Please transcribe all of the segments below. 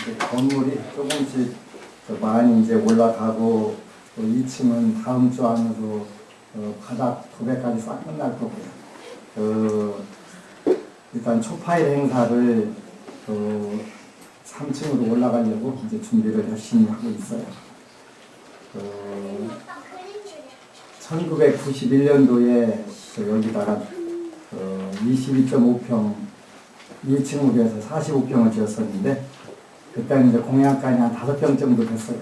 이제 건물이 조금씩 많이 이제 올라가고 또 2층은 다음 주 안으로 바닥 도배까지 싹 끝날 거고요. 일단 초파일 행사를 3층으로 올라가려고 이제 준비를 열심히 하고 있어요. 1991년도에 여기다가 22.5평 1층으로 해서 45평을 지었었는데 그때는 이제 공양간이 한 5평 정도 됐어요.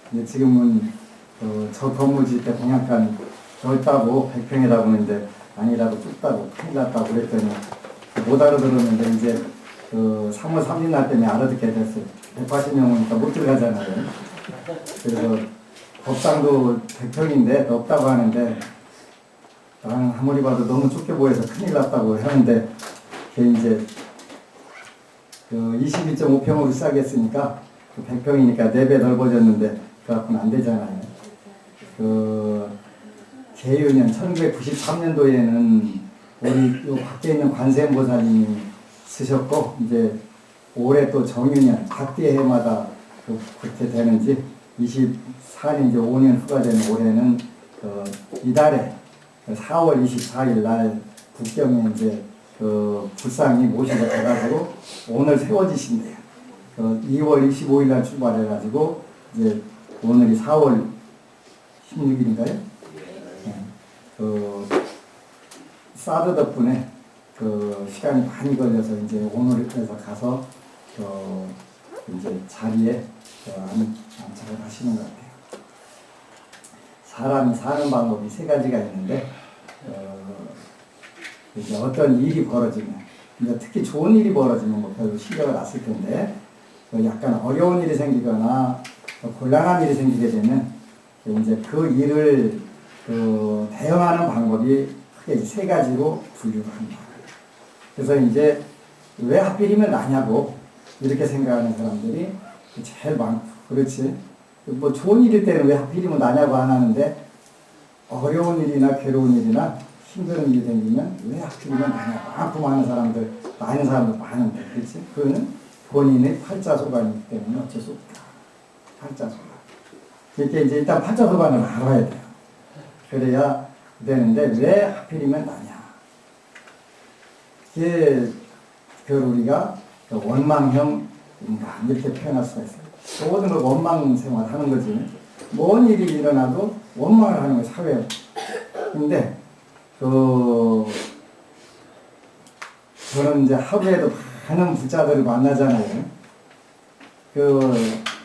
근데 지금은 저 건물 지을 때 공양간 넓다고 100평이라고 하는데 아니라고 좁다고 큰일 났다고 그랬더니 못 알아들었는데 이제 3월 3일 날 때문에 알아듣게 됐어요. 180명이니까 못 들어가잖아요. 그래서 법상도 100평인데 넓다고 하는데 나는 아무리 봐도 너무 좁게 보여서 큰일 났다고 하는데 그게 이제 22.5평으로 시작했으니까 100평이니까 4배 넓어졌는데 그래갖고는 안 되잖아요. 계유년 1993년도에는 우리 요 밖에 있는 관세음보살님이 쓰셨고 이제 올해 또 정유년 각띠의 해마다 그렇게 되는지 24년 이제 5년 후가 되는 올해는 이달에 4월 24일 날 북경에 이제 불상이 모시게 돼가지고 오늘 세워지신대요. 2월 25일 날 출발해가지고 이제 오늘이 4월 16일인가요? 사드 덕분에 시간이 많이 걸려서 이제 오늘 그래서 가서 이제 자리에 안착을 하시는 것 같아요. 사람이 사는 방법이 3가지가 있는데 이제 어떤 일이 벌어지면 이제 특히 좋은 일이 벌어지면 뭐 별로 신경을 안 쓸 텐데 약간 어려운 일이 생기거나 곤란한 일이 생기게 되면 이제 그 일을 대응하는 방법이 크게 3가지로 분류를 합니다. 그래서 이제 왜 하필이면 나냐고 이렇게 생각하는 사람들이 제일 많고, 그렇지. 뭐 좋은 일일 때는 왜 하필이면 나냐고 안 하는데 어려운 일이나 괴로운 일이나 힘든 일이 생기면 왜 하필이면 나냐고 아프면 많은 사람들 많은데, 그렇지. 그거는 본인의 팔자소관이기 때문에 어쩔 수 없다. 팔자소관. 이렇게 이제 일단 팔자소관을 알아야 돼요. 그래야 되는데 왜 하필이면 나냐. 이게 우리가 원망형 인간 이렇게 표현할 수가 있어요. 모든 걸 원망 생활하는 거지. 뭔 일이 일어나도 원망을 하는 거예요, 사회에. 근데 저는 이제 하루에도 많은 부자들을 만나잖아요.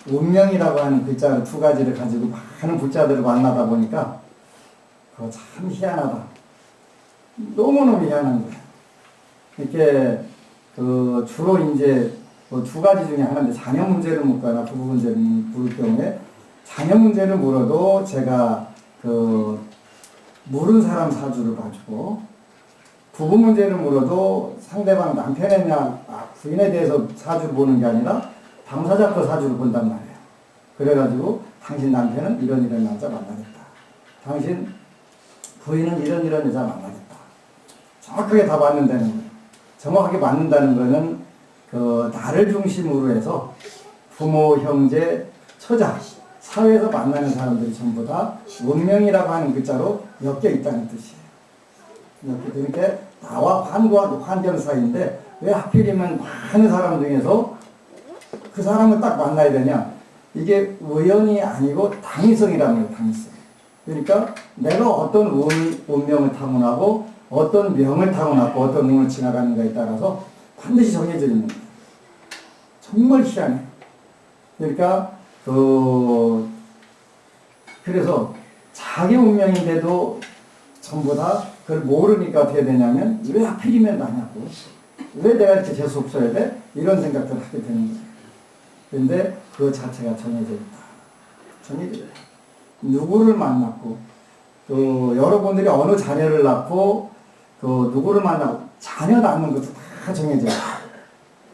운명이라고 하는 글자를 2가지를 가지고 많은 부자들을 만나다 보니까 참 희한하다. 너무너무 희한한 거예요. 이렇게 주로 이제 2가지 중에 하나인데 자녀 문제를 묻거나 부부 문제를 물을 경우에 자녀 문제를 물어도 제가 물은 사람 사주를 봐주고 부부 문제를 물어도 상대방 남편이냐 부인에 대해서 사주를 보는 게 아니라 당사자 거 사주를 본단 말이에요. 그래가지고 당신 남편은 이런 남자 만나겠다. 당신 부인은 이런 여자 만나겠다. 정확하게 다 맞는다는 거예요. 정확하게 맞는다는 거는 나를 중심으로 해서 부모, 형제, 처자, 사회에서 만나는 사람들이 전부 다 운명이라고 하는 글자로 엮여 있다는 뜻이에요. 그러니까 나와 환경 사이인데 왜 하필이면 많은 사람 중에서 그 사람을 딱 만나야 되냐. 이게 우연이 아니고 당위성이라는 거예요. 당위성. 그러니까 내가 어떤 운명을 타고나고 어떤 명을 타고나고 어떤 운을 지나가는가에 따라서 반드시 정해져 있는 거예요. 정말 희한해. 그러니까 그래서 자기 운명인데도 전부 다 그걸 모르니까 어떻게 되냐면 왜 하필이면 나냐고, 왜 내가 이렇게 재수 없어야 돼? 이런 생각들을 하게 되는 거예요. 그런데 그 자체가 정해져 있다. 정해져 있다. 누구를 만났고 또 여러분들이 어느 자녀를 낳고 누구를 만나고 자녀 낳는 것도 다 정해져 있다.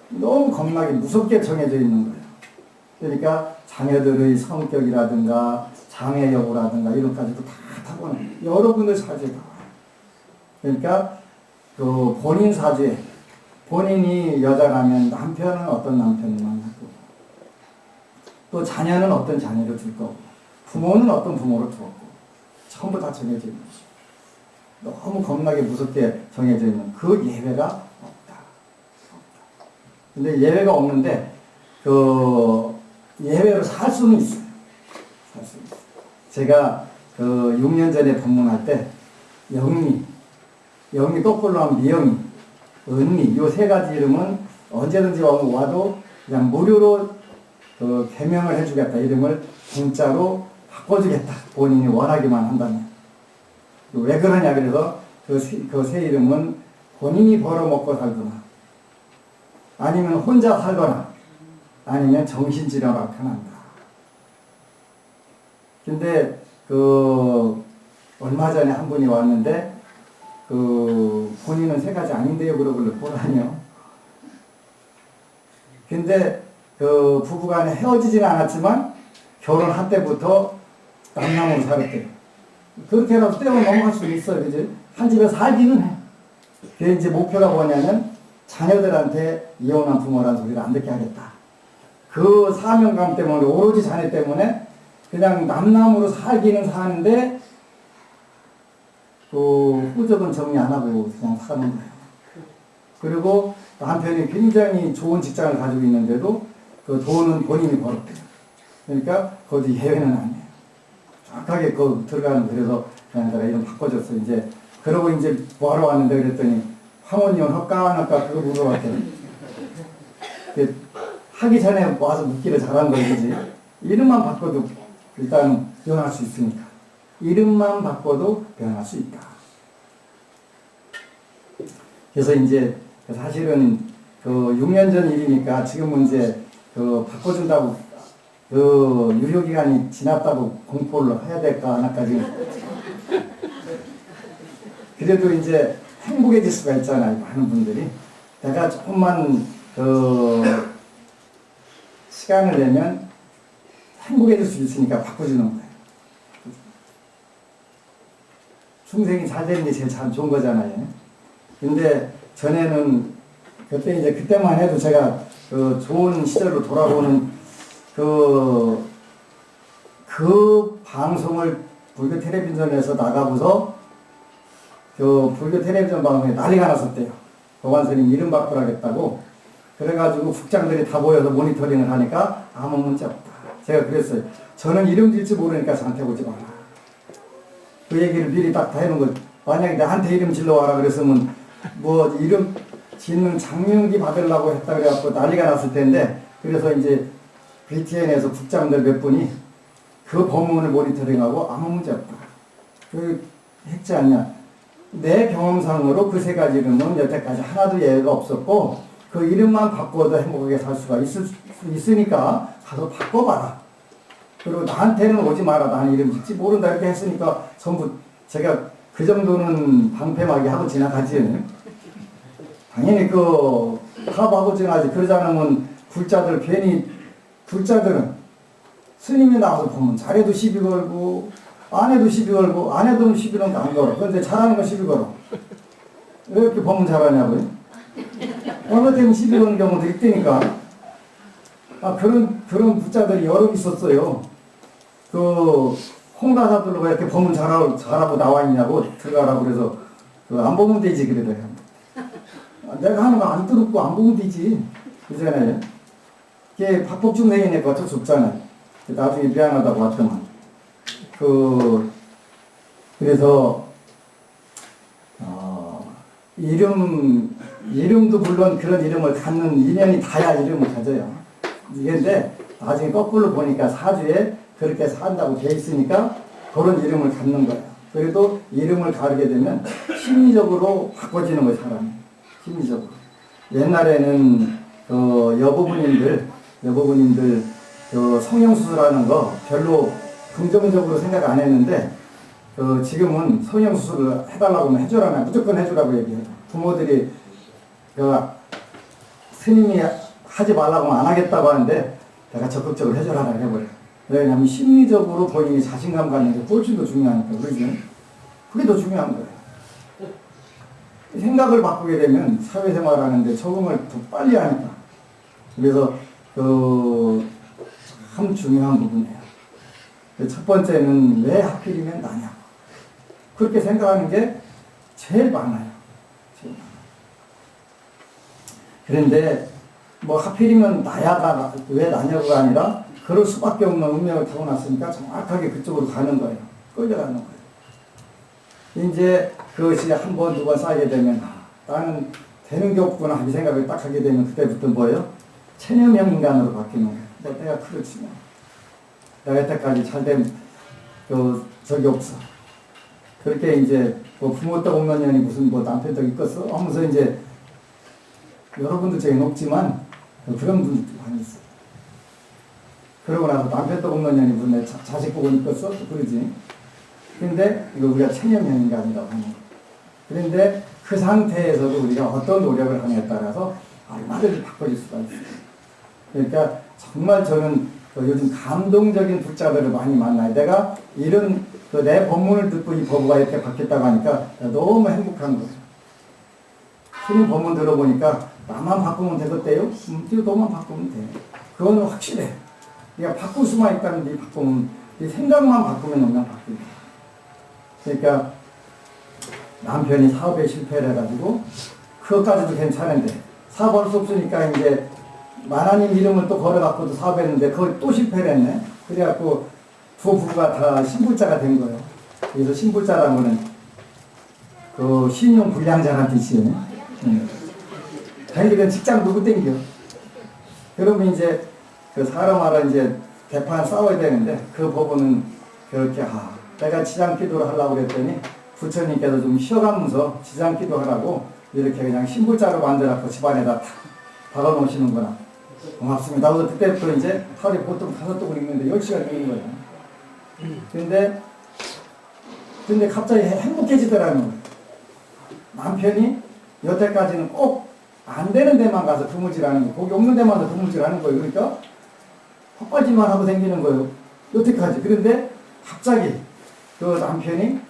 너무 겁나게 무섭게 정해져 있는 거예요. 그러니까 자녀들의 성격이라든가 장애 여부라든가 이런 것까지도 다 타고는 여러분들 사주에 나와요. 그러니까 본인 사주에 본인이 여자라면 남편은 어떤 남편을 만나고 또 자녀는 어떤 자녀를 둘 거고, 부모는 어떤 부모를 두었고, 전부 다 정해져 있는 거죠. 너무 겁나게 무섭게 정해져 있는 그 예외가 없다. 근데 예외가 없는데, 그 예외로 살 수는 있어요. 살 수는 있어요. 제가 그 6년 전에 방문할 때, 영미 거꾸로 하면 미영미, 은미, 이 세 가지 이름은 언제든지 와도 그냥 무료로 그 개명을 해주겠다. 이름을 공짜로 바꿔주겠다. 본인이 원하기만 한다면. 왜 그러냐 그래서 그 세 이름은 본인이 벌어먹고 살거나 아니면 혼자 살거나 아니면 정신질환을 앓거나한다. 근데 그 얼마 전에 한 분이 왔는데 그 본인은 세 가지 아닌데요 그러길래 보라니요. 근데 그 부부간에 헤어지지는 않았지만 결혼할 때부터 남남으로 살았대요. 그렇게라도 떼어 넘어갈 수 있어요. 그지? 한 집에 살기는 해. 그게 이제 목표가 뭐냐면 자녀들한테 이혼한 부모라는 소리를 안 듣게 하겠다. 그 사명감 때문에 오로지 자녀 때문에 그냥 남남으로 살기는 사는데 그 후적은 정리 안 하고 그냥 사는 거예요. 그리고 남편이 굉장히 좋은 직장을 가지고 있는데도 그 돈은 본인이 벌었대요. 그러니까 거기 예외는 아니에요. 정확하게 그 들어가는 그래서 그냥 내가 이름 바꿔줬어. 이제 그러고 이제 뭐하러 왔는데 그랬더니 황혼이혼 할까 안 할까 그거 물어봤대요. 하기 전에 와서 묻기를 잘한 거지. 이름만 바꿔도 일단 변할 수 있으니까. 이름만 바꿔도 변할 수 있다. 그래서 이제 사실은 그 6년 전 일이니까 지금은 이제 그 바꿔준다고 그 유효기간이 지났다고 공포를 해야 될까 안 할까지. 그래도 이제 행복해질 수가 있잖아요. 많은 분들이. 내가 조금만 그 시간을 내면 행복해질 수 있으니까 바꿔주는 거예요. 중생이 잘 되는 게 제일 참 좋은 거잖아요. 근데 전에는 그때만 해도 제가 그 좋은 시절로 돌아보는 그 방송을 불교 텔레비전에서 나가고서 그 불교 텔레비전 방송에 난리가 났었대요. 보관스님 이름 바꾸라겠다고. 그래가지고 국장들이 다 모여서 모니터링을 하니까 아무 문제 없다. 제가 그랬어요. 저는 이름 질지 모르니까 저한테 오지 마라. 그 얘기를 미리 딱 다 해놓은 거. 만약에 나한테 이름 질러와라 그랬으면 뭐 이름 짓는 장명기 받으려고 했다 그래갖고 난리가 났을 텐데, 그래서 이제 BTN에서 국장들 몇 분이 그 법문을 모니터링하고 아무 문제 없다. 그 했지 않냐. 내 경험상으로 그 세 가지 이름은 여태까지 하나도 예외가 없었고 그 이름만 바꿔도 행복하게 살 수가 있으니까 가서 바꿔봐라. 그리고 나한테는 오지 마라. 나는 이름 짓지 모른다. 이렇게 했으니까 전부 제가 그 정도는 방패막이 하고 지나가지. 당연히 하고 지나가지. 그러지 않으면 불자들은 스님이 나와서 보면 잘해도 시비 걸고 안 해도 시비 걸고 안 해도 시비는 안 걸어. 그런데 잘하는 건 시비 걸어. 왜 이렇게 보면 잘하냐고요? 얼마 때문에 시비 거는 경우도 있다니까. 그런 부자들이 여러 있었어요. 홍다사들로 왜 이렇게 보면 잘하고 나와 있냐고 들어가라고 그래서 안 보면 되지 그러더래요. 내가 하는 거 안 들었고 안 보면 되지. 그러잖아요. 그게 박복중생이니까 어쩔 수 없잖아요. 나중에 미안하다고 왔더만. 그래서 이름도 물론 그런 이름을 갖는 인연이 다야 이름을 가져요. 이게 나중에 거꾸로 보니까 사주에 그렇게 산다고 돼 있으니까 그런 이름을 갖는 거예요. 그래도 이름을 가르게 되면 심리적으로 바꿔지는 거예요, 사람이. 심리적으로. 옛날에는 여보부님들 성형수술하는 거 별로 긍정적으로 생각 안 했는데 지금은 성형수술을 해달라고 하면 해주라면 무조건 해주라고 얘기해요. 부모들이 스님이 하지 말라고 하면 안 하겠다고 하는데 내가 적극적으로 해주라고 해버려요. 왜냐하면 심리적으로 본인이 자신감 갖는 게 훨씬 더 중요하니까. 그러지? 그게 더 중요한 거예요. 생각을 바꾸게 되면 사회생활 하는데 적응을 더 빨리 하니까. 그래서 참 중요한 부분이에요. 첫 번째는 왜 하필이면 나냐고. 그렇게 생각하는 게 제일 많아요. 제일 많아요. 그런데 뭐 하필이면 나야가 왜 나냐고가 아니라 그럴 수밖에 없는 운명을 타고났으니까 정확하게 그쪽으로 가는 거예요. 끌려가는 거예요. 이제 그것이 한 번, 두 번 쌓이게 되면 나는 되는 게 없구나 이 생각을 딱 하게 되면 그때부터 뭐예요? 체념형 인간으로 바뀌는 거예요. 내가 그렇지만 내가 여태까지 잘된 적이 없어. 그렇게 이제 뭐 부모 떡 없는 년이 무슨 뭐 남편 떡 있겠어? 하면서 이제 여러분들 중에는 없지만 그런 분들도 많이 있어요. 그러고 나서 남편 떡 없는 년이 무슨 내 자식 보고 있겠어? 그러지. 근데 이거 우리가 체념형 인간이라고 하는 거예요. 그런데 그 상태에서도 우리가 어떤 노력을 하냐에 따라서 얼마든지 바꿔질 수가 있어요. 그러니까 정말 저는 요즘 감동적인 불자들을 많이 만나요. 내가 이런 내 법문을 듣고 이 법우가 이렇게 바뀌었다고 하니까 너무 행복한 거예요. 스님 법문 들어보니까 나만 바꾸면 되겠대요? 너만 바꾸면 돼. 그건 확실해. 그러니까 바꿀 수만 있다면 네 바꾸면, 네 생각만 바꾸면 그냥 바뀐다. 그러니까 남편이 사업에 실패를 해가지고 그것까지도 괜찮은데 사업할 수 없으니까 이제 하나님 이름을 또 걸어갖고도 사업했는데 그걸 또 실패를 했네. 그래갖고 두 부부가 다 신불자가 된 거예요. 그래서 신불자라는 거는 그 신용 불량자라는 뜻이에요. 자기들은 직장 누구 땡겨. 그러면 이제 그 사람하고 이제 대판 싸워야 되는데 그 법원은 그렇게 내가 지장 기도를 하려고 그랬더니 부처님께서 좀 쉬어가면서 지장 기도하라고 이렇게 그냥 신불자로 만들어갖고 집안에다 박아놓으시는구나. 고맙습니다. 그래서 그때부터 이제 하루에 보통 5독을 읽는데 10시간 읽는 거예요. 근데 갑자기 행복해지더라는 거예요. 남편이 여태까지는 꼭 안 되는 데만 가서 드물질하는 거예요. 거기 없는 데만 가서 드물질하는 거예요. 그러니까 헛바지만 하고 생기는 거예요. 여태까지. 그런데 갑자기 그 남편이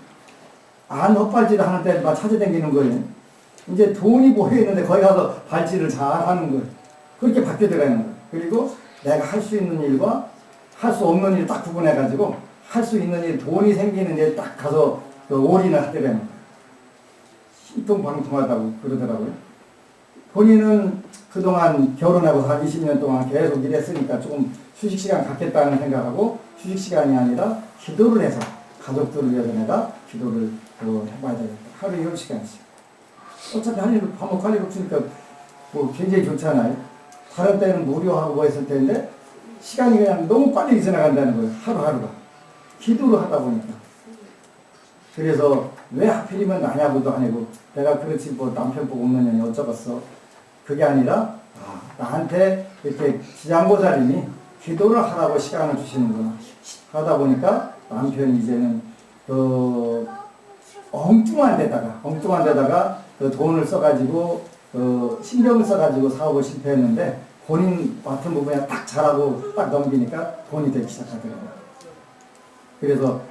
안 헛발질을 하는 데만 찾아다니는 거예요. 이제 돈이 모여있는데 거기 가서 발질을 잘 하는 거예요. 그렇게 바뀌어 들어가는 거예요. 그리고 내가 할 수 있는 일과 할 수 없는 일 딱 구분해가지고 할 수 있는 일, 돈이 생기는 일 딱 가서 올인을 하더라는 거예요. 신통방통하다고 그러더라고요. 본인은 그동안 결혼하고 한 20년 동안 계속 일했으니까 조금 휴식시간 갖겠다는 생각하고 휴식시간이 아니라 기도를 해서 가족들을 위해서 내가 기도를 해봐야 되겠다. 하루에 10시간씩. 어차피 할 일, 밥 먹고 할 일 없으니까 뭐 굉장히 좋잖아요. 다른 때는 무료하고 뭐 했을 텐데 시간이 그냥 너무 빨리 지나간다는 거예요. 하루하루가. 기도를 하다 보니까. 그래서 왜 하필이면 나냐고도 아니고 내가 그렇지 뭐 남편 보고 없는 년이 어쩌겠어. 그게 아니라 나한테 이렇게 지장보살님이 기도를 하라고 시간을 주시는구나. 하다 보니까 남편이 이제는 엉뚱한 데다가 돈을 써가지고 신경을 써가지고 사업을 실패했는데 본인 맡은 부분에 딱 잘하고 딱 넘기니까 돈이 되기 시작하더라고요. 그래서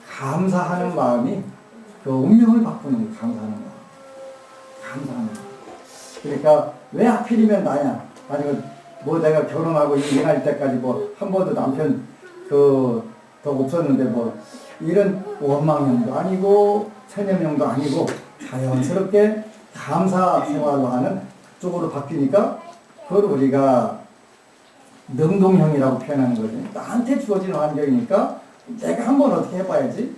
감사하는 마음이 그 운명을 바꾸는 거예요. 감사하는 마음. 그러니까 왜 하필이면 나냐? 아니면 뭐 내가 결혼하고 일할 때까지 뭐 한 번도 남편 더 없었는데 뭐 이런 원망형도 아니고 체념형도 아니고 자연스럽게 감사 생활로 하는 쪽으로 바뀌니까 그걸 우리가 능동형이라고 표현하는 거죠. 나한테 주어진 환경이니까 내가 한번 어떻게 해봐야지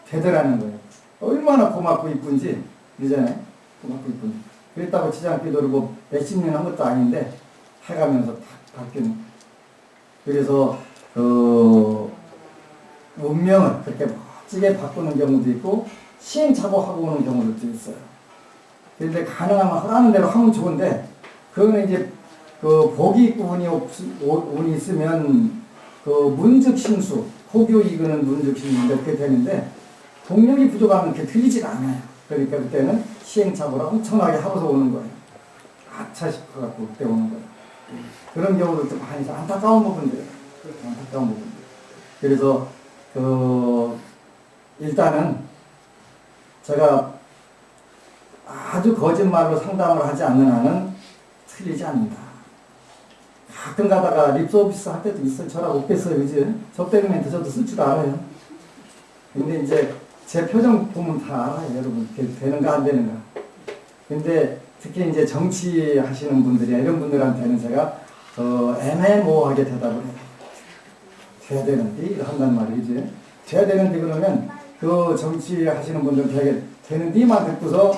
되더라는 거예요. 얼마나 고맙고 이쁜지 그러잖아요. 고맙고 이쁜지. 그랬다고 지장기도를 뭐 몇십 년 한 것도 아닌데 해가면서 바뀌는. 그래서 운명을 그렇게 멋지게 바꾸는 경우도 있고 시행착오하고 오는 경우도 있어요. 그런데 가능하면 하라는 대로 하면 좋은데 그거는 이제 복이 있고 운이 있으면 문즉신수 호교 이거는 문즉신수인데 그렇게 되는데 동력이 부족하면 그렇게 들리질 않아요. 그러니까 그때는 시행착오를 엄청나게 하고서 오는 거예요. 아차 싶어갖고 그때 오는 거예요. 그런 경우도 좀 많이 있어요. 안타까운 부분들. 그래서 일단은 제가 아주 거짓말로 상담을 하지 않는 한은 틀리지 않는다. 가끔 가다가 립서비스 할 때도 있어요. 저랑 없겠어요, 그지? 접대는 멘트 저도 쓸 줄 알아요. 근데 이제 제 표정 보면 다 알아요, 여러분. 되는가 안 되는가. 근데 특히 이제 정치 하시는 분들이 이런 분들한테는 제가 애매모호하게 대답을 해요. 돼야 되는데 한단 말이지. 돼야 되는데 그러면 그 정치 하시는 분들 되게 되는데만 듣고서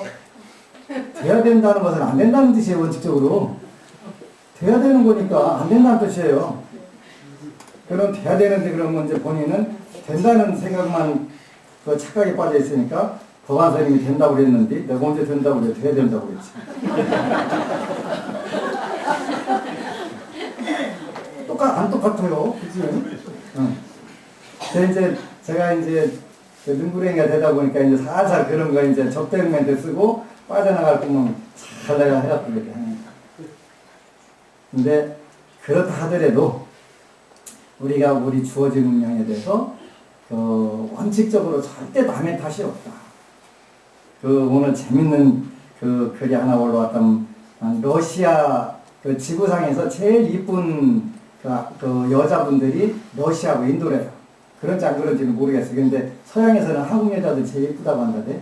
돼야 된다는 것은 안 된다는 뜻이에요, 원칙적으로. 돼야 되는 거니까 안 된다는 뜻이에요. 그럼 돼야 되는데 그러면 이제 본인은 된다는 생각만 그 착각에 빠져 있으니까 법안 선생님이 된다고 그랬는데 내가 언제 된다고 그래? 돼야 된다고 그랬지. 안 똑같아요. 그치? 응. 이제 제가 이제 눈구렁이가 되다 보니까 이제 살살 그런 거 이제 접대응 멘트 쓰고 빠져나갈 꿈은 잘 내가 해갖고 그렇게 하니까. 근데 그렇다 하더라도 우리가 우리 주어진 운명에 대해서 원칙적으로 절대 남의 탓이 없다. 오늘 재밌는 글이 하나 올라왔던 러시아 지구상에서 제일 이쁜 여자분들이 러시아고 인도래요. 그런지 안 그런지는 모르겠어요. 근데 서양에서는 한국 여자들 제일 이쁘다고 한다대.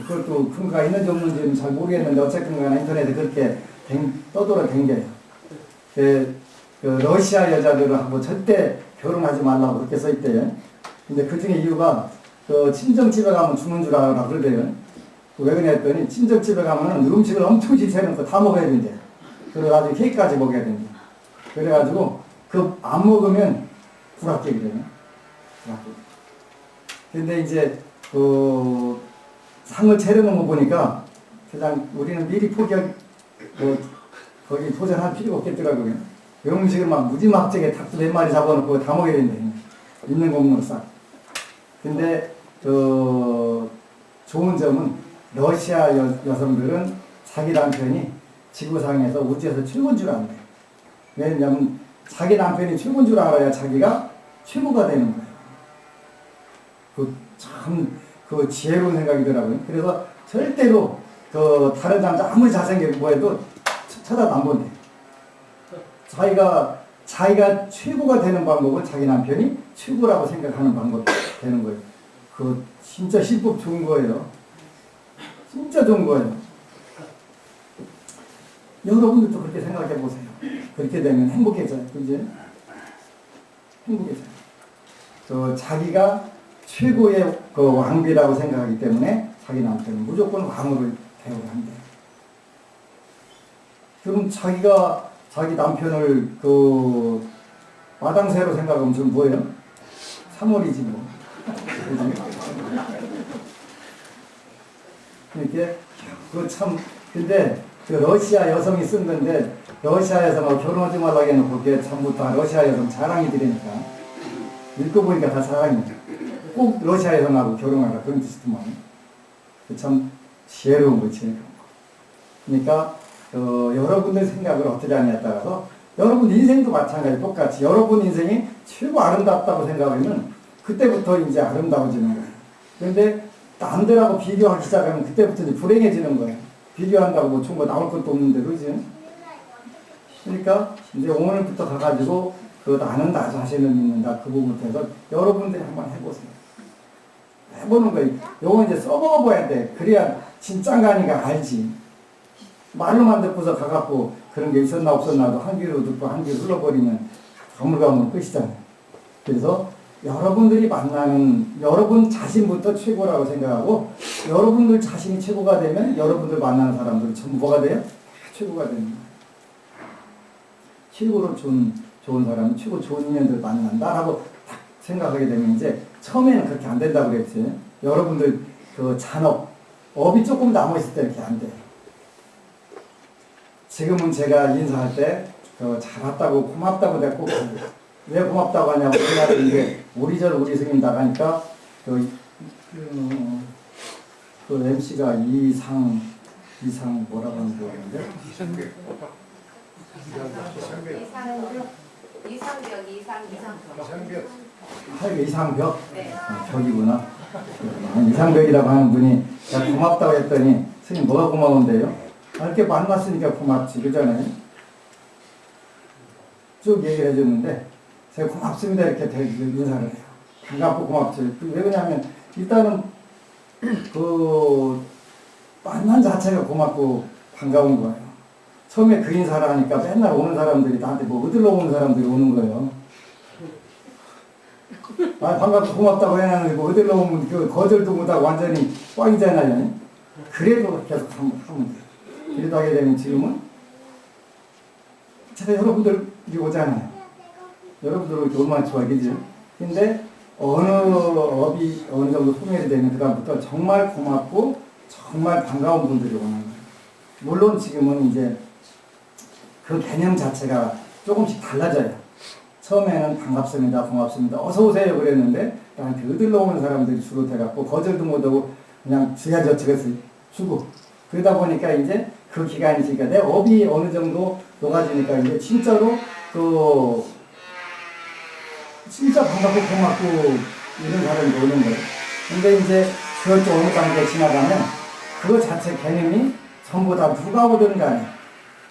그것도 근거가 있는지 없는지는 잘 모르겠는데 어쨌든 간에 인터넷에 그렇게 떠돌아 댕겨요. 러시아 여자들하고 절대 결혼하지 말라고 그렇게 써있대요. 근데 그 중에 이유가 친정집에 가면 죽는 줄 알아 그러대요. 왜 그래 했더니 친정집에 가면 음식을 엄청 지쳐놓고 다 먹어야 된대. 그래가지고 케이크까지 먹어야 된대. 그래가지고 안 먹으면 불합격이거든요. 불합격. 근데 이제 상을 차려놓은 거 보니까 그냥 우리는 미리 거기 도전할 필요가 없겠더라고요. 음식을 막 무지막지하게 닭도 몇 마리 잡아놓고 다 먹어야 된대. 있는 거 없는 거 싹. 근데 좋은 점은 러시아 여성들은 자기 남편이 지구상에서 우주에서 최고인 줄 안대. 왜냐면 자기 남편이 최고인 줄 알아야 자기가 최고가 되는 거예요. 참 지혜로운 생각이더라고요. 그래서 절대로 다른 남자 아무리 잘생기고 뭐해도 쳐다도 안 본대. 자기가 최고가 되는 방법은 자기 남편이 최고라고 생각하는 방법이 되는 거예요. 진짜 신법 좋은 거예요. 진짜 좋은 거예요. 여러분들도 그렇게 생각해 보세요. 그렇게 되면 행복해져요. 그지? 행복해져요. 자기가 최고의 왕비라고 생각하기 때문에 자기 남편은 무조건 왕으로 대우한대요. 그럼 자기 남편을 마당새로 생각하면 좀 뭐예요? 3월이지 뭐. 이렇게 근데 러시아 여성이 쓴 건데 러시아 여성하고 결혼하지 말라고 해놓고 그게 전부 다 러시아 여성 자랑이들이니까 읽어보니까 다 자랑이에요. 꼭 러시아 여성하고 결혼하라 그런 뜻이더만. 참 지혜로운 거. 그러니까 여러분들 생각을 어떻게 하냐에 따라서 여러분 인생도 마찬가지 똑같이 여러분 인생이 최고 아름답다고 생각하면 그때부터 이제 아름다워지는 거예요. 그런데 남들하고 비교하기 시작하면 그때부터 이제 불행해지는 거예요. 비교한다고 뭐 좋은 거 나올 것도 없는데, 그지? 그러니까 이제 오늘부터 가가지고 나는 나 자신을 믿는다 그 부분부터 해서 여러분들이 한번 해보세요. 해보는 거예요. 요거 이제 써먹어봐야 돼. 그래야 진짠가 아닌가 알지. 말로만 듣고서 가갖고 그런 게 있었나 없었나도 한 귀로 듣고 한 귀로 흘러버리면 가물가물 끝이잖아요. 그래서 여러분들이 만나는 여러분 자신부터 최고라고 생각하고 여러분들 자신이 최고가 되면 여러분들 만나는 사람들은 전부 뭐가 돼요? 최고가 되는 거예요. 최고로 좋은 사람은 최고 좋은 인연들 만난다라고 딱 생각하게 되면 이제 처음에는 그렇게 안 된다고 그랬지. 여러분들 업이 조금 남아있을 때 이렇게 안 돼요. 지금은 제가 인사할 때 잘 왔다고 고맙다고 내가 꼭 왜 고맙다고 하냐고 그냥 이게 우리 스님 나가니까 MC가 이상 뭐라고 하는 거였는데 이상벽? 네. 벽이구나. 이상벽이라고 하는 분이 내가 고맙다고 했더니 스님 뭐가 고마운데요? 이렇게 만났으니까 고맙지 그잖아요. 쭉 얘기를 해줬는데 제가 고맙습니다 이렇게 인사를 해요. 반갑고 고맙죠. 왜 그러냐면 일단은 그 만난 자체가 고맙고 반가운 거예요. 처음에 그 인사를 하니까 맨날 오는 사람들이 나한테 뭐 얻으러 오는 사람들이 오는 거예요. 아, 반갑고 고맙다고 해놨는데 뭐 얻으러 오면 그 거절도 못하고 완전히 꽝이잖아요. 그래도 계속 하면 돼요. 그래도 하게 되면 지금은 제가 여러분들이 오잖아요. 여러분들 이렇게 얼마나 좋아하겠죠. 근데 어느 업이 어느 정도 소멸이 되면 그다음부터 정말 고맙고 정말 반가운 분들이 오는 거예요. 물론 지금은 이제 그 개념 자체가 조금씩 달라져요. 처음에는 반갑습니다, 고맙습니다, 어서 오세요 그랬는데 나한테 얻으러 오는 사람들이 주로 돼갖고 거절도 못하고 그냥 주야 저쪽에서 주고 그러다 보니까 이제 그 기간이 있으니까 내 업이 어느 정도 녹아지니까 이제 진짜로 그 진짜 반갑고 고맙고 이런 사람이 오는 거예요. 근데 이제 그것도 어느 단계 지나가면 그거 자체 개념이 전부 다 누가 오든 간에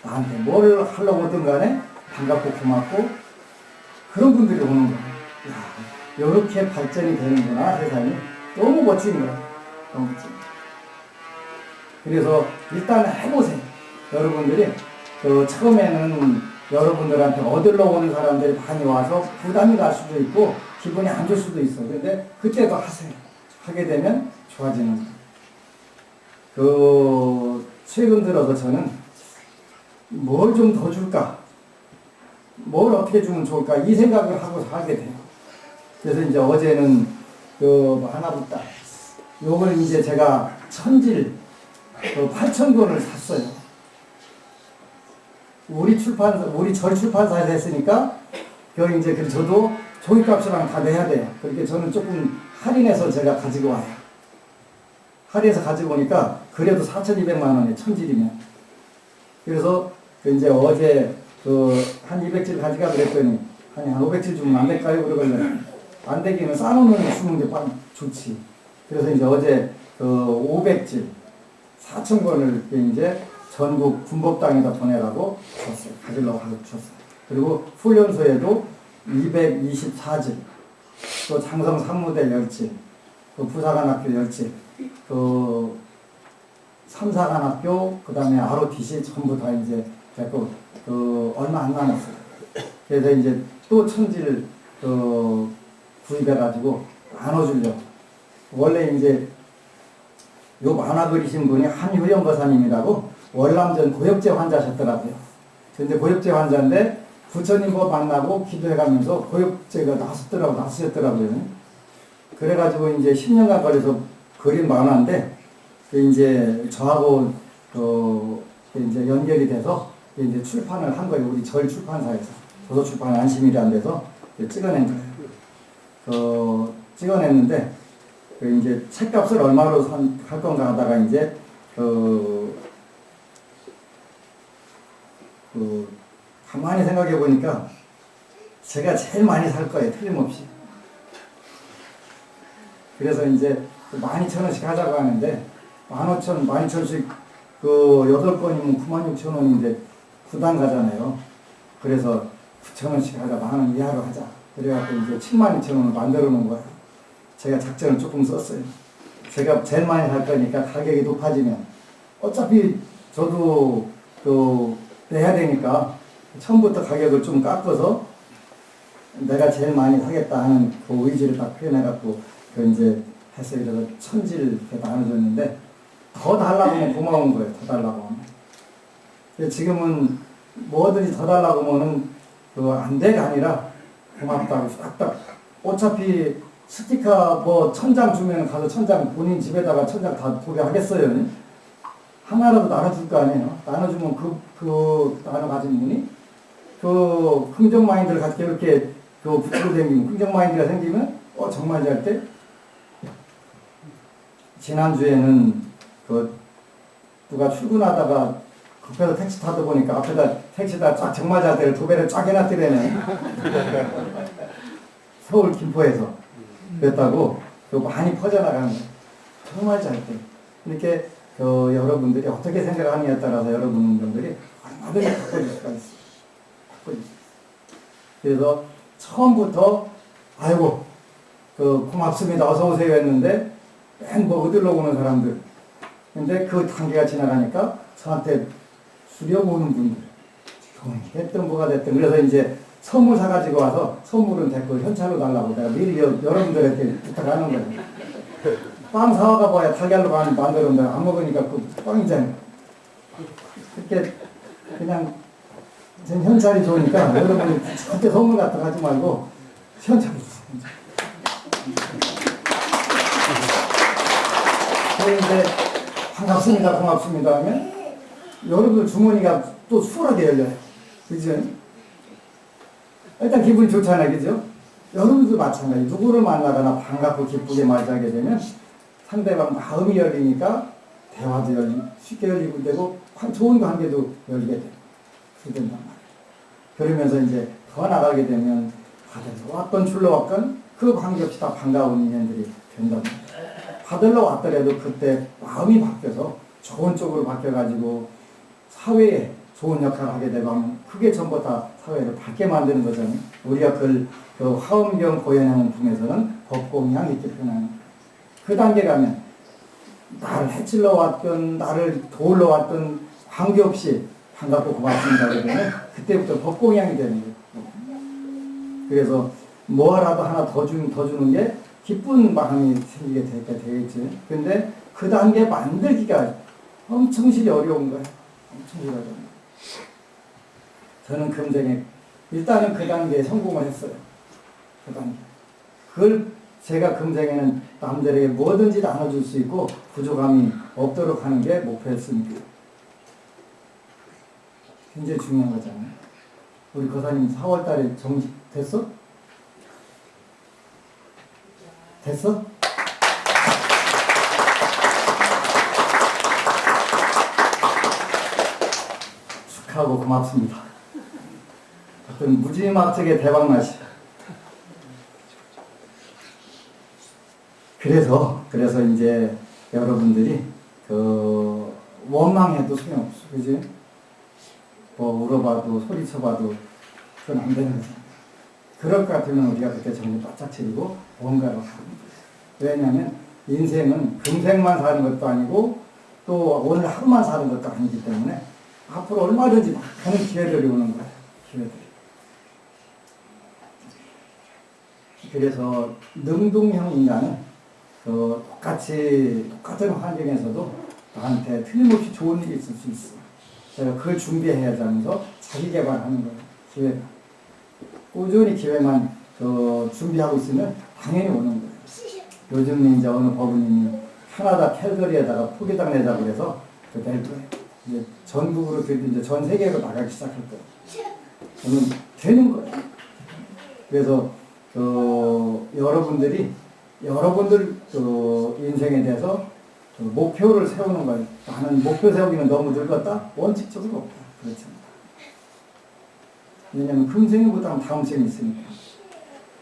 나한테 뭘 하려고 오든 간에 반갑고 고맙고 그런 분들이 오는 거예요. 야, 이렇게 발전이 되는구나 세상이. 너무 멋진 거예요. 너무 멋진 거예요. 그래서 일단 해보세요. 여러분들이 그 처음에는 여러분들한테 얻으러 오는 사람들이 많이 와서 부담이 갈 수도 있고 기분이 안 좋을 수도 있어요. 근데 그때도 하세요. 하게 되면 좋아지는 거예요. 그 최근 들어서 저는 뭘 좀 더 줄까? 뭘 어떻게 주면 좋을까? 이 생각을 하고 하게 돼요. 그래서 이제 어제는 그 하나부터 요걸 이제 제가 천질 8,000권을 샀어요. 우리 절 출판사에서 했으니까, 그 이제, 저도 종이값이랑 다 내야 돼요. 그렇게 저는 조금 할인해서 제가 가지고 와요. 할인해서 가지고 오니까, 그래도 4,200만 원에 천질이면. 그래서, 이제 어제, 한 200질 가져가 그랬더니, 한 500질 주면 안 될까요? 그러길래, 안 되기는 싸놓는 주는 게 좋지. 그래서 이제 어제, 500질, 4,000권을 이제, 전국 군법당에다 보내라고 줬어요. 가지려고 하고 줬어요. 그리고 훈련소에도 224질, 또 장성 산무대 10질, 또 부사관학교 10질, 또 삼사관학교, 그 다음에 ROTC 전부 다 이제 됐고, 얼마 안 남았어요. 그래서 이제 또 천지를 구입해가지고 나눠주려고. 원래 이제 요 만화 그리신 분이 한효영 거사님이라고 월남전 고엽제 환자셨더라고요. 근데 고엽제 환자인데 부처님 뭐 만나고 기도해가면서 고엽제가 나으셨더라고요. 그래가지고 이제 10년간 걸려서 그린 만화인데 이제 저하고 이제 연결이 돼서 이제 출판을 한 거예요. 우리 절 출판사에서 도서출판 안심이라는 데서 찍어낸 거예요. 찍어냈는데 이제 책값을 얼마로 할 건가 하다가 이제 가만히 생각해 보니까 제가 제일 많이 살 거예요. 틀림없이. 그래서 이제 12,000원씩 하자고 하는데 15,000, 12,000원씩 8건이면 96,000원인데 부담 가잖아요. 그래서 9,000원씩 하자. 10,000원 이하로 하자. 그래갖고 이제 72,000원을 만들어 놓은 거예요. 제가 작전을 조금 썼어요. 제가 제일 많이 살 거니까 가격이 높아지면 어차피 저도 내야 되니까 처음부터 가격을 좀 깎아서 내가 제일 많이 사겠다 하는 그 의지를 딱 표현해갖고 이제 했어요. 그래서 천질 이렇게 나눠줬는데 더 달라고 하면 고마운 거예요. 더 달라고 하면. 지금은 뭐든지 더 달라고 하면은 안 돼가 아니라 고맙다고 싹딱 어차피 스티커 뭐 1,000장 주면 가서 1,000장 본인 집에다가 1,000장 다 도배하겠어요. 하나라도 나눠줄 거 아니에요. 나눠주면 나눠 가진 분이 긍정 마인드를 갖게 이렇게 붙이고 생기면 긍정 마인드가 생기면 정말 잘 때. 지난주에는 누가 출근하다가 급해서 택시 타다 보니까 앞에다 택시다 쫙 정말 잘 때를 도배를 쫙 해놨더래네. 서울 김포에서 그랬다고 많이 퍼져나가는 거예요. 정말 잘 때. 이렇게 여러분들이 어떻게 생각하느냐에 따라서 여러분들이 얼마든지 바꿔줄 수가 있어요. 바꿔줄 수 있어요. 그래서 처음부터 아이고 고맙습니다 어서 오세요 했는데 맨 뭐 얻으러 오는 사람들. 근데 그 단계가 지나가니까 저한테 수령 오는 분들 됐든 뭐가 됐든 그래서 이제 선물 사가지고 와서 선물은 됐고 현찰로 달라고 내가 미리 여러분들한테 부탁하는 거예요. 빵 사와가 봐야 달걀로 만들었는데 안 먹으니까 그 빵이잖아요. 그렇게 그냥 현찰이 좋으니까 여러분이 절대 선물 같은 거 하지 말고 현찰이 주세요. 그런데 반갑습니다 고맙습니다 하면 여러분 주머니가 또 수월하게 열려요. 그죠? 일단 기분이 좋잖아요. 그죠? 여러분도 마찬가지. 누구를 만나거나 반갑고 기쁘게 맞이하게 되면 상대방 마음이 열리니까 대화도 쉽게 열리고 되고 좋은 관계도 열리게 되고 그렇게 된단 말이에요. 그러면서 이제 더 나가게 되면 받으러 왔건 줄러 왔건 그 관계없이 다 반가운 인연들이 된단 말이에요. 받으러 왔더라도 그때 마음이 바뀌어서 좋은 쪽으로 바뀌어가지고 사회에 좋은 역할을 하게 되고 하면 그게 전부 다 사회를 밝게 만드는 거잖아요. 우리가 그 화엄경 고연하는 중에서는 법공양 이렇게 표현하는 그 단계 가면 나를 해칠러 왔던 나를 도울러 왔던 관계없이 반갑고 고맙습니다 그러면 그때부터 법공양이 되는 거예요. 그래서 뭐라도 하나 더 주는 게 기쁜 마음이 생기게 되겠지. 근데 그 단계 만들기가 엄청나게 어려운 거예요. 엄청 어려운 거예요. 저는 금생에 일단은 그 단계에 성공을 했어요. 그 단계. 그걸 제가 금생에는 남들에게 뭐든지 나눠줄 수 있고 부족함이 없도록 하는 게 목표였습니다. 굉장히 중요한 거잖아요. 우리 거사님 4월달에 정식 됐어? 됐어? 축하하고 고맙습니다. 어떤 무지막지하게 대박나시. 그래서 이제 여러분들이 원망해도 소용없어. 그지? 뭐 울어봐도 소리쳐봐도 그건 안 되는 거지. 그럴 것 같으면 우리가 그때 정신 바짝 차리고 뭔가를 하는 거예요. 왜냐하면 인생은 금생만 사는 것도 아니고 또 오늘 하루만 사는 것도 아니기 때문에 앞으로 얼마든지 많은 기회들이 오는 거예요. 기회들이. 그래서 능동형 인간은 똑같은 환경에서도 나한테 틀림없이 좋은 일이 있을 수 있어. 제가 그걸 준비해야지 하면서 자기 개발하는 거예요. 기회가. 꾸준히 기회만 준비하고 있으면 당연히 오는 거예요. 요즘 이제 어느 법원님이 캐나다 캘거리에다가 포기당 내자고 그래서 낼 거예요. 이제 전국으로 이제 전 세계로 나가기 시작할 거예요. 저는 되는 거예요. 그래서 여러분들 인생에 대해서 목표를 세우는 거예요. 나는 목표 세우기는 너무 늙었다? 원칙적으로 없다. 그렇지 않다. 왜냐하면 금생보다는 다음 생이 있으니까.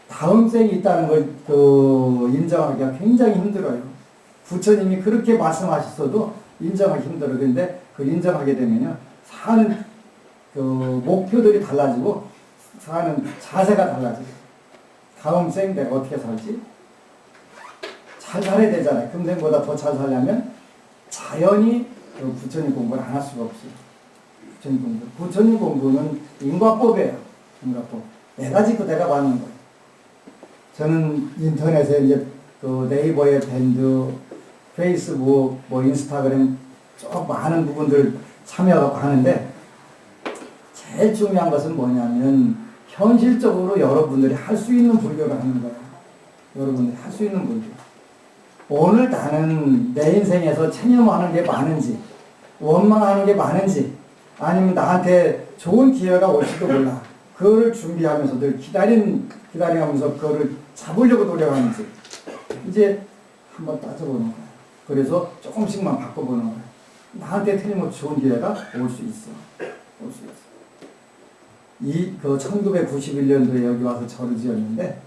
다음 생이 있다는 걸 인정하기가 굉장히 힘들어요. 부처님이 그렇게 말씀하셨어도 인정하기 힘들어요. 그런데 그걸 인정하게 되면요. 사는 목표들이 달라지고 사는 자세가 달라져요. 다음 생 내가 어떻게 살지? 잘 살아야 되잖아요. 금생보다 더 잘 살려면 자연히 부처님 공부를 안 할 수가 없어요. 부처님 공부는 인과법이에요. 인과법. 내가 짓고 내가 받는 거예요. 저는 인터넷에 이제 네이버의 밴드, 페이스북, 인스타그램 쭉 많은 부분들 참여하고 하는데 제일 중요한 것은 뭐냐면 현실적으로 여러분들이 할 수 있는 불교를 하는 거예요. 여러분들이 할 수 있는 불교. 오늘 나는 내 인생에서 체념하는 게 많은지 원망하는 게 많은지 아니면 나한테 좋은 기회가 올지도 몰라. 그거를 준비하면서 늘 기다리면서 그거를 잡으려고 노력하는지 이제 한번 따져보는 거예요. 그래서 조금씩만 바꿔보는 거예요. 나한테 틀림없이 좋은 기회가 올 수 있어. 올 수 있어. 1991년도에 여기 와서 절을 지었는데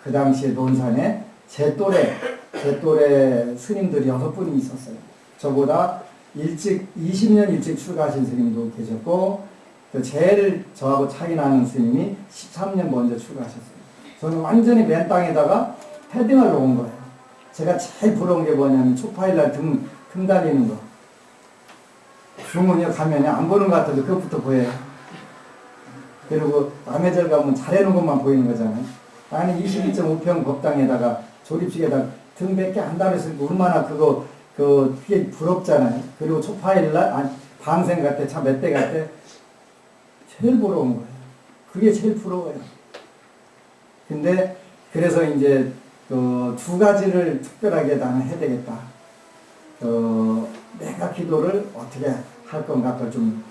그 당시에 논산에 제 또래 스님들이 6분이 있었어요. 저보다 20년 일찍 출가하신 스님도 계셨고 제일 저하고 차이 나는 스님이 13년 먼저 출가하셨어요. 저는 완전히 맨 땅에다가 헤딩을 놓은 거예요. 제가 제일 부러운 게 뭐냐면 초파일날 등 달리는 거. 중은요 가면요 안 보는 것 같아도 그것부터 보여요. 그리고 남의 절 가면 잘해놓은 것만 보이는 거잖아요. 아니 22.5평 법당에다가 조립식에다가 등 몇 개 안 달았으니까 얼마나 그게 부럽잖아요. 그리고 초파일날 아니 방생 갈 때 참 몇 대 갈 때 제일 부러운 거예요. 그게 제일 부러워요. 근데 그래서 이제 두 가지를 특별하게 나는 해야 되겠다. 내가 기도를 어떻게 할 건가 그걸 좀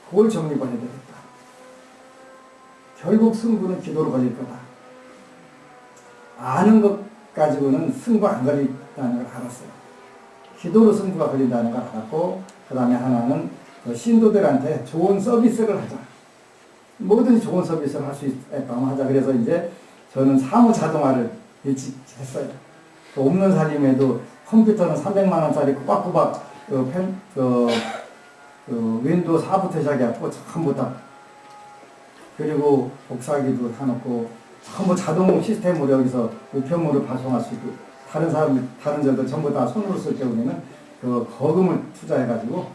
그걸 정립을 해야 되겠다. 결국 승부는 기도로 걸릴 거다. 아는 것 가지고는 승부 안 걸린다는 걸 알았어요. 기도로 승부가 걸린다는 걸 알았고, 그 다음에 하나는 신도들한테 좋은 서비스를 하자. 뭐든지 좋은 서비스를 할 수 있다면 하자. 그래서 이제 저는 사무 자동화를 일찍 했어요. 없는 살림에도 컴퓨터는 300만원짜리 꼬박꼬박 윈도우 4부터 시작해갖고 전부 다 그리고 복사기도 사놓고 전부 자동 시스템으로 여기서 우편물을 발송할 수 있고 다른 절들 전부 다 손으로 쓸 경우에는 거금을 투자해가지고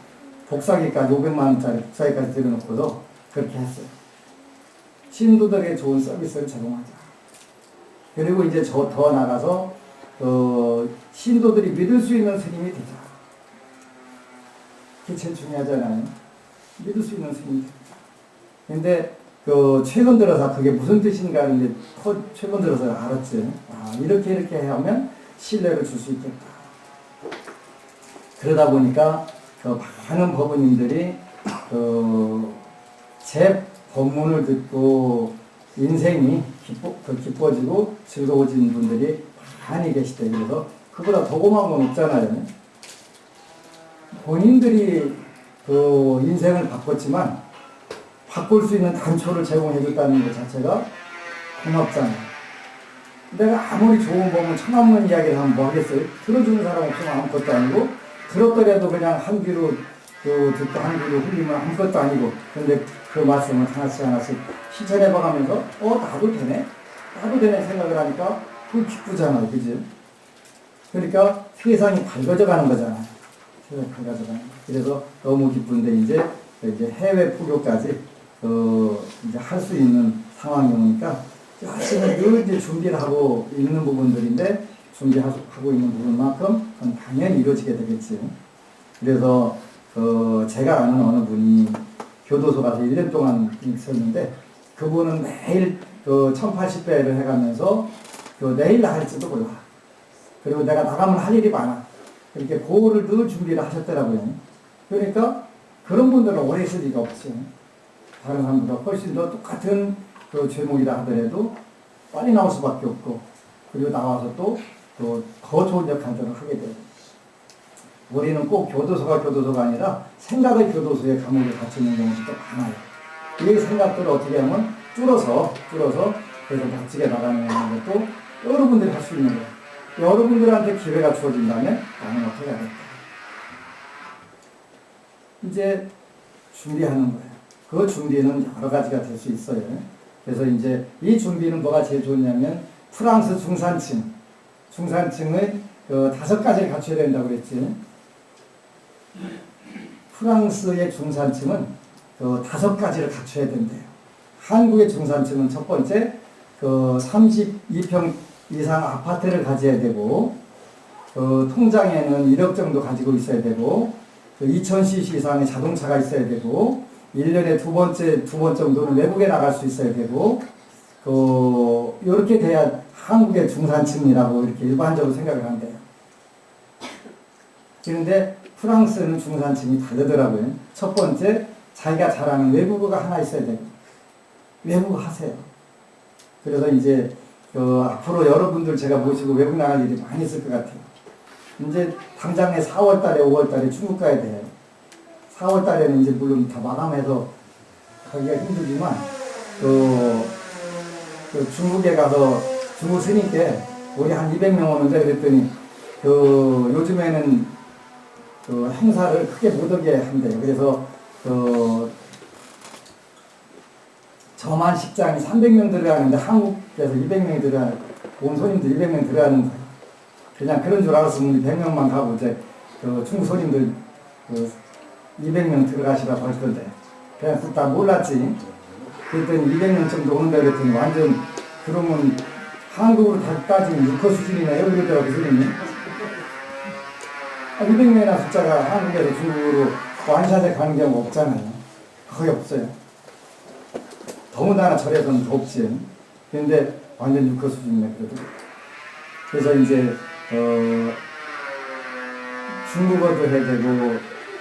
복사기까지 500만원짜리 복사기까지 들여놓고도 그렇게 했어요. 신도들에게 좋은 서비스를 제공하자. 그리고 이제 더 나가서 신도들이 믿을 수 있는 스님이 되자. 그게 제일 중요하잖아요. 믿을 수 있는 스님이 되자. 근데 최근 들어서 그게 무슨 뜻인가 이제 최근 들어서 알았지. 이렇게 하면 신뢰를 줄 수 있겠다. 그러다 보니까 많은 법원님들이 제 법문을 듣고 인생이 기뻐지고 즐거워진 분들이 많이 계시대. 그래서 그보다 더 고마운 건 없잖아요. 본인들이 인생을 바꿨지만 바꿀 수 있는 단초를 제공해줬다는 것 자체가 고맙잖아요. 내가 아무리 좋은 법문 천없는 이야기를 하면 뭐 하겠어요? 들어주는 사람 없으면 아무것도 아니고 들었더라도 그냥 한 귀로 듣고 한 귀로 흘리면 아무것도 아니고 근데 그 말씀을 하나씩 실천해봐가면서 나도 되네 생각을 하니까 그거 기쁘잖아요. 그지? 그러니까 세상이 밝아져 가는 거잖아요. 세상이 밝아져 가는 거. 그래서 너무 기쁜데 이제 해외 포교까지 이제 할 수 있는 상황이 오니까 열심히 늘 이제 준비를 하고 있는 부분들인데 준비하고 있는 부분만큼 그건 당연히 이루어지게 되겠지. 그래서 제가 아는 어느 분이 교도소 가서 1년 동안 있었는데 그분은 매일 1080배를 해가면서 내일 나갈지도 몰라. 그리고 내가 나가면 할 일이 많아. 이렇게 그거를 늘 준비를 하셨더라고요. 그러니까 그런 분들은 오래 있을 리가 없지. 다른 사람보다 훨씬 더 똑같은 제목이라 하더라도 빨리 나올 수밖에 없고 그리고 나와서 또 더 좋은 역할들을 하게 되고 우리는 꼭 교도소가 아니라 생각의 교도소에 감옥에 갇히는 경우도 많아요. 이 생각들을 어떻게 하면 줄어서 그래서 멋지게 나가는 것도 여러분들이 할 수 있는 거예요. 여러분들한테 기회가 주어진다면 나는 어떻게 하겠다. 이제 준비하는 거예요. 그 준비는 여러 가지가 될 수 있어요. 그래서 이제 이 준비는 뭐가 제일 좋냐면 프랑스 중산층의 5가지를 갖춰야 된다고 그랬지. 프랑스의 중산층은 5가지를 갖춰야 된대요. 한국의 중산층은 첫 번째 32평 이상 아파트를 가져야 되고 통장에는 1억 정도 가지고 있어야 되고 2000cc 이상의 자동차가 있어야 되고 1년에 두 번 정도는 외국에 나갈 수 있어야 되고 이렇게 돼야 한국의 중산층이라고 이렇게 일반적으로 생각을 한대요. 그런데 프랑스는 중산층이 다르더라고요. 첫 번째 자기가 잘하는 외국어가 하나 있어야 되고 외국어 하세요. 그래서 이제 앞으로 여러분들 제가 모시고 외국 나갈 일이 많이 있을 것 같아요. 이제 당장에 4월달에 5월달에 중국 가야 돼요. 4월달에는 이제 물론 다 마감해서 가기가 힘들지만 중국에 가서 중국 스님께 우리 한 200명 오는데 그랬더니 요즘에는 행사를 크게 못 오게 한대요. 그래서 저만 식장이 300명 들어가는데 한국에서 200명이 들어가는, 온 손님들 200명 들어가는 거예요. 그냥 그런 줄 알았으면 우리 100명만 가고 이제 그 중국 손님들 그 200명 들어가시라고 할 건데 그냥 다 몰랐지. 그랬더니 200명 정도 오는다 그랬더니 완전 그러면 한국으로 다 따지면 6호 수준이네요. 그러더라고 선생님이. 200명이나 숫자가 한국에서 중국으로 완샷에 가는 경우가 없잖아요. 거의 없어요. 더군다나 절에서는 더 없지. 그런데 완전 6호 수준이네 그래도. 그래서 이제 중국어도 해야 되고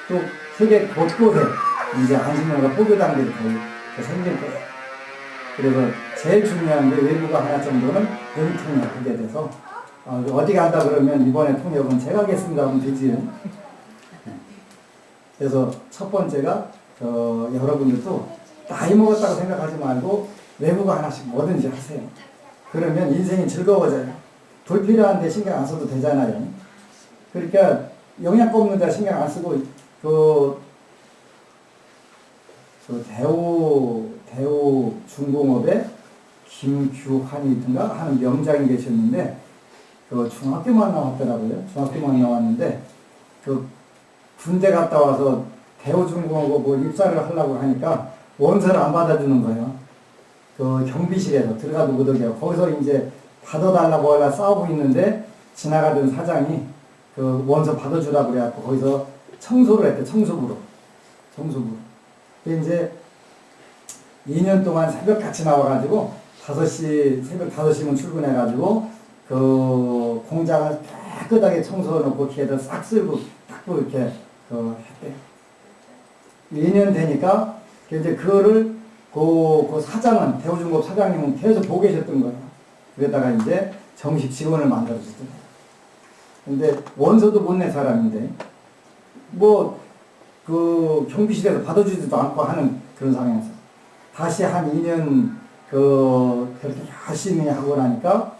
또 세계 곳곳에 이제 안식년과 포교당들이 더 생길 거예요. 그래서 제일 중요한 게 외국어 하나 정도는 능통역하게 돼서 어디 간다 그러면 이번에 통역은 제가 하겠습니다 하면 되지. 그래서 첫 번째가 여러분들도 나이 먹었다고 생각하지 말고 외국어 하나씩 뭐든지 하세요. 그러면 인생이 즐거워져요. 불필요한데 신경 안 써도 되잖아요. 그러니까 영양가 없는 데 신경 안 쓰고 대우 중공업에 김규환이든가 하는 명장이 계셨는데 그 중학교만 나왔더라고요. 중학교만 나왔는데 그 군대 갔다 와서 대우중공업 뭐 입사를 하려고 하니까 원서를 안 받아주는 거예요. 그 경비실에서 들어가도 못 오게 하고 거기서 이제 받아달라고 하려 싸우고 있는데 지나가던 사장이 그 원서 받아주라고 그래갖고 거기서 청소를 했대. 청소부로. 이제 2년 동안 새벽같이 나와가지고 5시, 새벽 5시면 출근해가지고 그 공장을 깨끗하게 청소해놓고 뒤에다 싹 쓸고 닦고 이렇게 했대. 2년 되니까 이제 그거를 그 사장은, 대우중공업 사장님은 계속 보고 계셨던 거예요. 그러다가 이제 정식 직원을 만들어주더라고요. 근데 원서도 못 낸 사람인데 그 경비실에서 받아주지도 않고 하는 그런 상황에서 다시 한 2년 그렇게 열심히 하고 나니까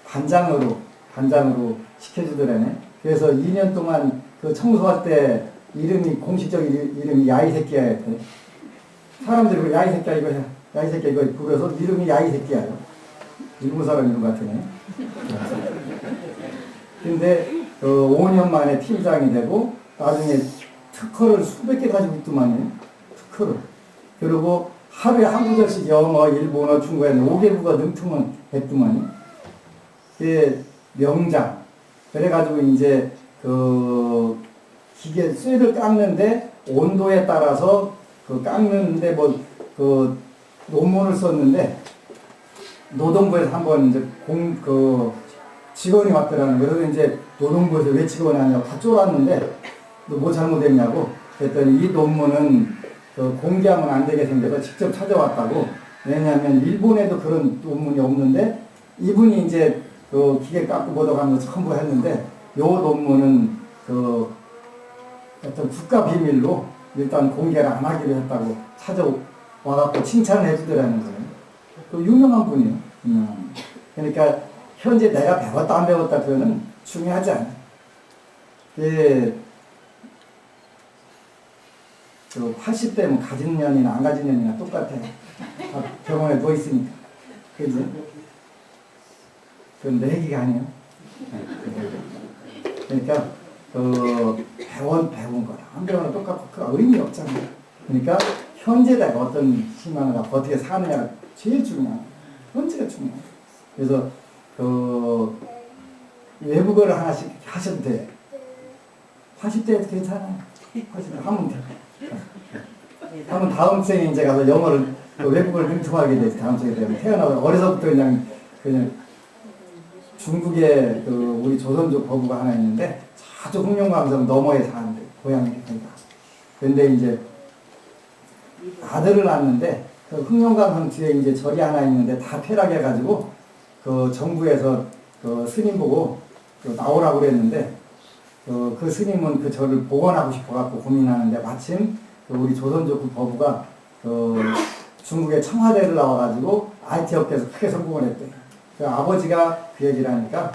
반장으로 시켜주더라네. 그래서 2년 동안 그 청소할 때 공식적인 이름이 야이 새끼야였대. 사람들이 야이 새끼야 이거 해. 야이 새끼야 이거 부르서 이름이 야이 새끼야요. 일본 사람 이름 같으네. 근데 5년 만에 팀장이 되고 나중에 특허를 수백 개 가지고 있더만요. 특허를. 그리고 하루에 한 구절씩 영어, 일본어, 중국어 5개국어 능통은 했더만요. 그게 명장. 그래가지고 이제 기계 쇠를 깎는데 온도에 따라서 깎는데 논문을 썼는데 노동부에서 한번 이제 직원이 왔더라는 거예요. 그래서 이제 노동부에서 왜 직원이 아니냐고 다 쫄았는데 너 뭐 잘못했냐고 그랬더니 이 논문은 공개하면 안 되게 생겨서 직접 찾아왔다고. 왜냐하면 일본에도 그런 논문이 없는데 이분이 이제 기계 깎고 보도하면서 전부 했는데 요 논문은 어떤 국가 비밀로 일단 공개를 안 하기로 했다고 찾아와갖고 칭찬을 해주더라는 거예요. 유명한 분이에요. 그러니까 현재 내가 배웠다 안 배웠다 그거는 중요하지 않아요. 예, 80대면 가진 년이나 안 가진 년이나 똑같아요. 병원에 누워 있으니까. 그지? 그건 내 얘기가 아니에요. 그러니까 배운 거랑 안 배우는 똑같고 그 의미 없잖아요. 그러니까 현재 내가 어떤 희망을 갖고 어떻게 사느냐가 제일 중요한 거예요. 현재가 중요해요. 그래서 외국어를 하나씩 하셔도 돼요. 80대에도 괜찮아요. 80대 하면 돼요. 하면 다음 생에 이제 가서 영어를 외국어를 능통하게 되지. 다음 생에 되면 태어나서 어려서부터 그냥 중국에 우리 조선족 거부가 하나 있는데 아주 흑룡강성 너머에 사는데 고향이니까. 근데 이제 아들을 낳았는데 그 흑룡강성 뒤에 이제 절이 하나 있는데 다 폐락해가지고 정부에서 스님 보고 나오라고 그랬는데 그 스님은 그 절을 복원하고 싶어갖고 고민하는데 마침 우리 조선족 거부가 중국의 청와대를 나와가지고 IT 업계에서 크게 성공을 했대요. 아버지가 그 얘기를 하니까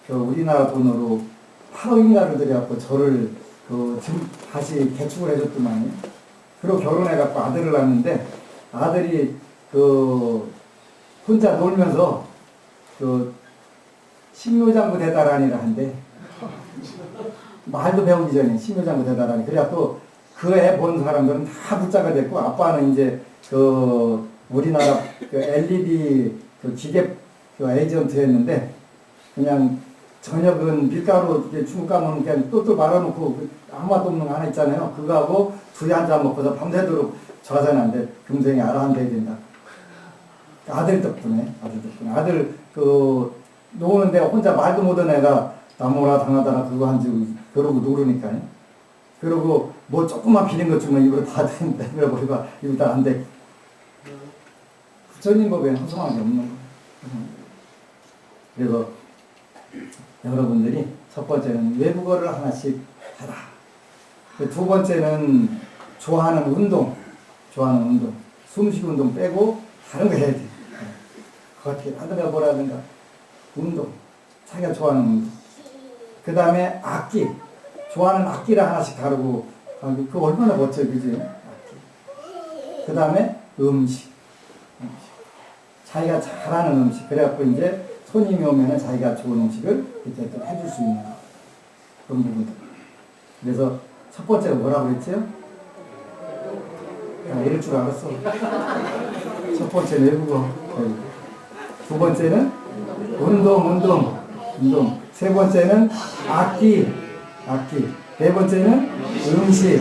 우리나라 돈으로 8억인가를 들여갖고 저를 다시 개축을 해줬더만요. 그리고 결혼해갖고 아들을 낳았는데 아들이 그 혼자 놀면서 그 신묘장구 대다란이라 한데 말도 배우기 전에 신묘장구 대다란이 그래갖고 그 애 본 사람들은 다 부자가 됐고 아빠는 이제 그 우리나라 그 LED 그 기계 그 에이전트였는데 그냥 저녁은 밀가루 중국 가면 그냥 똘똘 말아놓고 아무 맛도 없는 거 하나 있잖아요. 그거하고 둘이 한잔 먹고서 밤새도록 좌선한데 동생이 알아한대야 된다. 아들 덕분에 아들 그 노는데 혼자 말도 못한 애가 나무라 당하다가 그거 한지 그러고 노르니까요. 그러고 뭐 조금만 비린 것 주면 입으로 다 내밀어버리고 입으로 다 안 돼. 부처님 법에는 허송한 게 없는 거예요. 그래서 여러분들이 첫 번째는 외국어를 하나씩 하라. 두 번째는 좋아하는 운동. 숨쉬기 운동 빼고 다른 거 해야 돼. 걷기 하든가 뭐라든가 운동. 자기가 좋아하는 운동. 그 다음에 악기. 좋아하는 악기를 하나씩 다루고 그거 얼마나 멋져요. 그지? 악기. 그 다음에 음식. 자기가 잘하는 음식. 그래갖고 이제 손님이 오면은 자기가 좋은 음식을 이렇게 또 해줄 수 있는 그런 부분들. 그래서 첫 번째로 뭐라고 그랬지요? 이럴 줄 알았어. 첫 번째 외국어. 두 번째는 운동. 세 번째는 악기. 네 번째는 음식.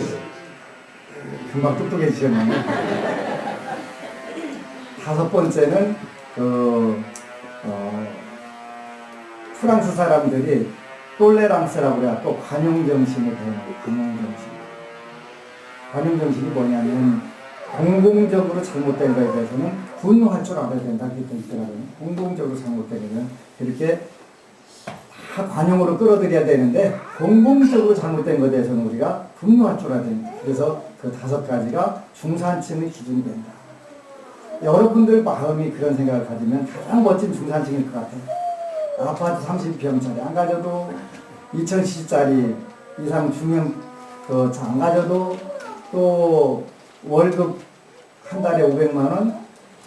금방 똑똑해지셨나요? 다섯 번째는 프랑스 사람들이 똘레랑스라고 그래요. 또 관용정신을 배우는 관용정신이 뭐냐면 공공적으로 잘못된 거에 대해서는 분노할 줄 알아야 된다. 그랬더니 공공적으로 잘못되면 이렇게 다 관용으로 끌어들여야 되는데 공공적으로 잘못된 것에 대해서는 우리가 분노할 줄 알아야 된다. 그래서 그 다섯 가지가 중산층의 기준이 된다. 여러분들 마음이 그런 생각을 가지면 가장 멋진 중산층일 것 같아요. 아파트 30평짜리 안 가져도 2000cc짜리 이상 중형 안 가져도 또 월급 한 달에 500만원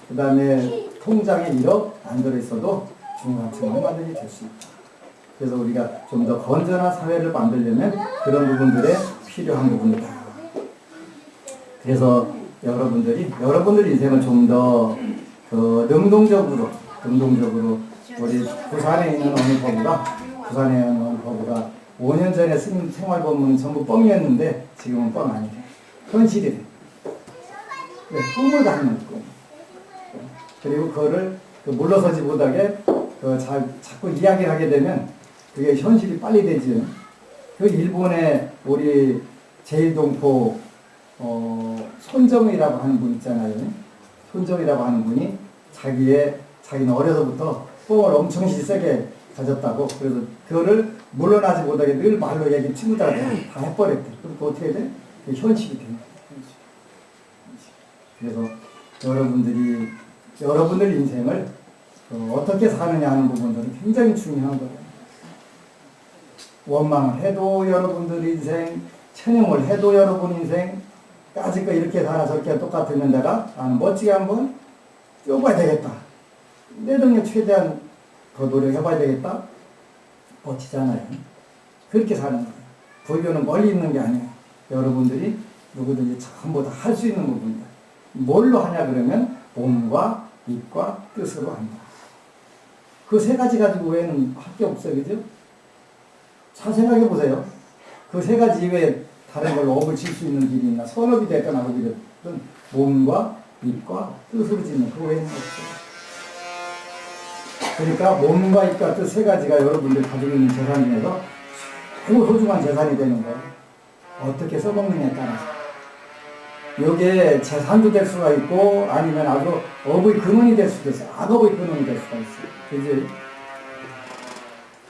그 다음에 통장에 1억 안 들어있어도 중산층은 얼마든지 될 수 있다. 그래서 우리가 좀 더 건전한 사회를 만들려면 그런 부분들에 필요한 부분이다. 그래서 여러분들 인생을 좀 더 능동적으로 우리 부산에 있는 어느 법우가 5년 전에 스님 생활법문은 전부 뻥이었는데 지금은 뻥 아니래. 현실이래. 네, 꿈을 갖는 꿈. 그리고 그거를 물러서지 못하게 자꾸 이야기를 하게 되면 그게 현실이 빨리 되지. 그 일본의 우리 제일동포 손정이라고 하는 분 있잖아요. 손정이라고 하는 분이 자기는 어려서부터 뽕을 엄청 세게 가졌다고. 그래서 그거를 물러나지 못하게 늘 말로 얘기 친구들한테 다 해버렸대. 그럼 그 어떻게 돼? 그게 현실이 됩니다. 그래서 여러분들 인생을 어떻게 사느냐 하는 부분들은 굉장히 중요한 거예요. 원망을 해도 여러분들 인생, 천형을 해도 여러분 인생, 까짓 거 이렇게 살아 저렇게 똑같으면 내가 나는 멋지게 한번 뛰어봐야 되겠다. 내 능력 최대한 더 노력해봐야 되겠다. 멋지잖아요. 그렇게 사는 거예요. 불교는 멀리 있는 게 아니에요. 여러분들이 누구든지 전부 다 할 수 있는 부분이에요. 뭘로 하냐 그러면 몸과 입과 뜻으로 한다. 그 세 가지 가지고 외에는 할 게 없어요. 그죠? 잘 생각해 보세요. 그 세 가지 이외에 다른 걸로 업을 칠 수 있는 길이 있나? 선업이 됐건 악업이 됐든 몸과 입과 뜻으로 짓는 그 외에는 없어요. 그러니까 몸과 입과 뜻 세 가지가 여러분들 가지고 있는 재산 중에서 최고 소중한 재산이 되는 거예요. 어떻게 써먹느냐에 따라서. 이게 재산도 될 수가 있고 아니면 아주 업의 근원이 될 수도 있어요. 악업의 근원이 될 수가 있어요. 그지?